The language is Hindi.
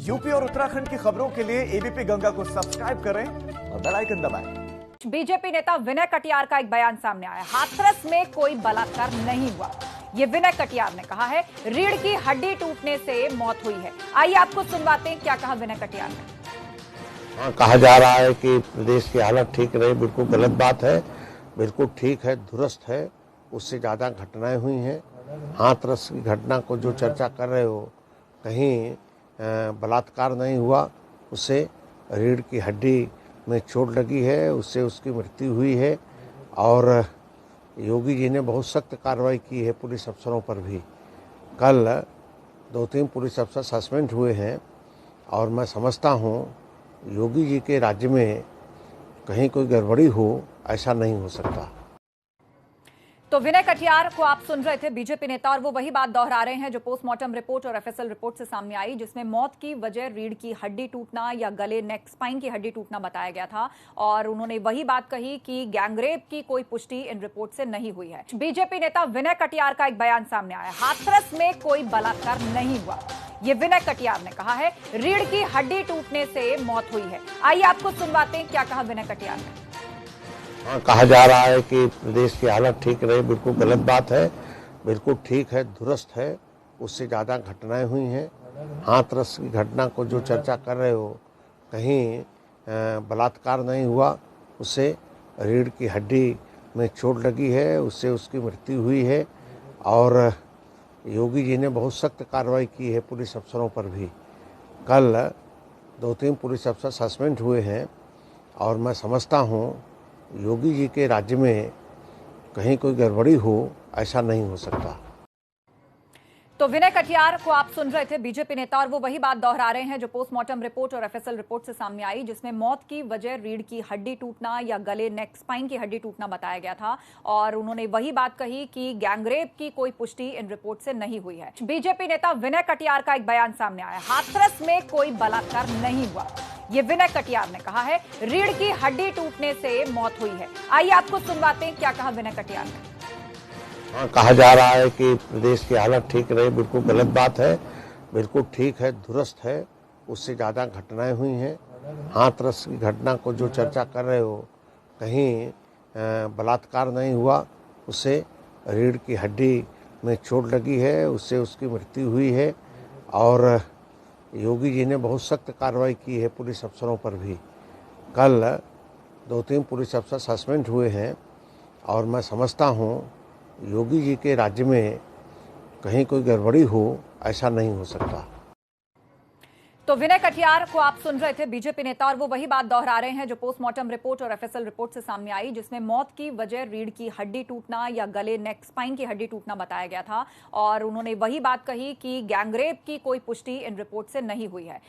यूपी और उत्तराखंड की खबरों के लिए एबीपी गंगा को सब्सक्राइब करें और बेल आइकन दबाएं। बीजेपी नेता विनय कटियार का एक बयान सामने आया। हाथरस में कोई बलात्कार नहीं हुआ, ये विनय कटियार ने कहा है। रीढ़ की हड्डी टूटने से मौत हुई है। आइए आपको सुनवाते हैं क्या कहा विनय कटियार ने। हाँ, कहा जा रहा है कि प्रदेश की हालत ठीक रहे, बिल्कुल गलत बात है। बिल्कुल ठीक है, दुरुस्त है। उससे ज़्यादा घटनाएं हुई हैं। हाथरस की घटना को जो चर्चा कर रहे हो, कहीं बलात्कार नहीं हुआ, उससे रीढ़ की हड्डी में चोट लगी है, उससे उसकी मृत्यु हुई है। और योगी जी ने बहुत सख्त कार्रवाई की है पुलिस अफसरों पर भी। कल 2-3 पुलिस अफसर सस्पेंड हुए हैं और मैं समझता हूँ योगी जी के राज्य में कहीं कोई गड़बड़ी हो, ऐसा नहीं हो सकता। तो विनय कटियार को आप सुन रहे थे, बीजेपी नेता, और वो वही बात दोहरा रहे हैं जो पोस्टमार्टम रिपोर्ट और एफएसएल रिपोर्ट से सामने आई, जिसमें मौत की वजह रीढ़ की हड्डी टूटना या गले नेक स्पाइन की हड्डी टूटना बताया गया था। और उन्होंने वही बात कही कि गैंगरेप की कोई पुष्टि इन रिपोर्ट से नहीं हुई है। बीजेपी नेता विनय कटियार का एक बयान सामने आया। हाथरस में कोई बलात्कार नहीं हुआ, ये विनय कटियार ने कहा है। रीढ़ की हड्डी टूटने से मौत हुई है। आइए आपको सुनवाते हैं क्या कहा विनय कटियार ने। हाँ, कहा जा रहा है कि प्रदेश की हालत ठीक रहे, बिल्कुल गलत बात है। बिल्कुल ठीक है, दुरुस्त है। उससे ज़्यादा घटनाएं हुई हैं। हाथरस की घटना को जो चर्चा कर रहे हो, कहीं बलात्कार नहीं हुआ, उससे रीढ़ की हड्डी में चोट लगी है, उससे उसकी मृत्यु हुई है। और योगी जी ने बहुत सख्त कार्रवाई की है पुलिस अफसरों पर भी। कल 2-3 पुलिस अफसर सस्पेंड हुए हैं और मैं समझता हूँ योगी जी के राज्य में कहीं कोई गड़बड़ी हो, ऐसा नहीं हो सकता। तो विनय कटियार को आप सुन रहे थे, बीजेपी नेता, और वो वही बात दोहरा रहे हैं जो पोस्टमार्टम रिपोर्ट और एफएसएल रिपोर्ट से सामने आई, जिसमें मौत की वजह रीढ़ की हड्डी टूटना या गले नेक स्पाइन की हड्डी टूटना बताया गया था। और उन्होंने वही बात कही कि गैंगरेप की कोई पुष्टि इन रिपोर्ट से नहीं हुई है। बीजेपी नेता विनय कटियार का एक बयान सामने आया। हाथरस में कोई बलात्कार नहीं हुआ, ये विनय कटियार ने कहा है। रीढ़ की हड्डी टूटने से मौत हुई है। आइए आपको सुनवाते हैं क्या कहा विनय कटियार ने। हाँ, कहा जा रहा है कि प्रदेश की हालत ठीक रहे, बिल्कुल गलत बात है। बिल्कुल ठीक है, दुरुस्त है। उससे ज़्यादा घटनाएं हुई हैं। हाथरस की घटना को जो चर्चा कर रहे हो, कहीं बलात्कार नहीं हुआ, उससे रीढ़ की हड्डी में चोट लगी है, उससे उसकी मृत्यु हुई है। और योगी जी ने बहुत सख्त कार्रवाई की है पुलिस अफसरों पर भी। कल 2-3 पुलिस अफसर सस्पेंड हुए हैं और मैं समझता हूँ योगी जी के राज्य में कहीं कोई गड़बड़ी हो, ऐसा नहीं हो सकता। तो विनय कटियार को आप सुन रहे थे, बीजेपी नेता, और वो वही बात दोहरा रहे हैं जो पोस्टमार्टम रिपोर्ट और एफएसएल रिपोर्ट से सामने आई, जिसमें मौत की वजह रीढ़ की हड्डी टूटना या गले नेक स्पाइन की हड्डी टूटना बताया गया था। और उन्होंने वही बात कही कि गैंगरेप की कोई पुष्टि इन रिपोर्ट से नहीं हुई है।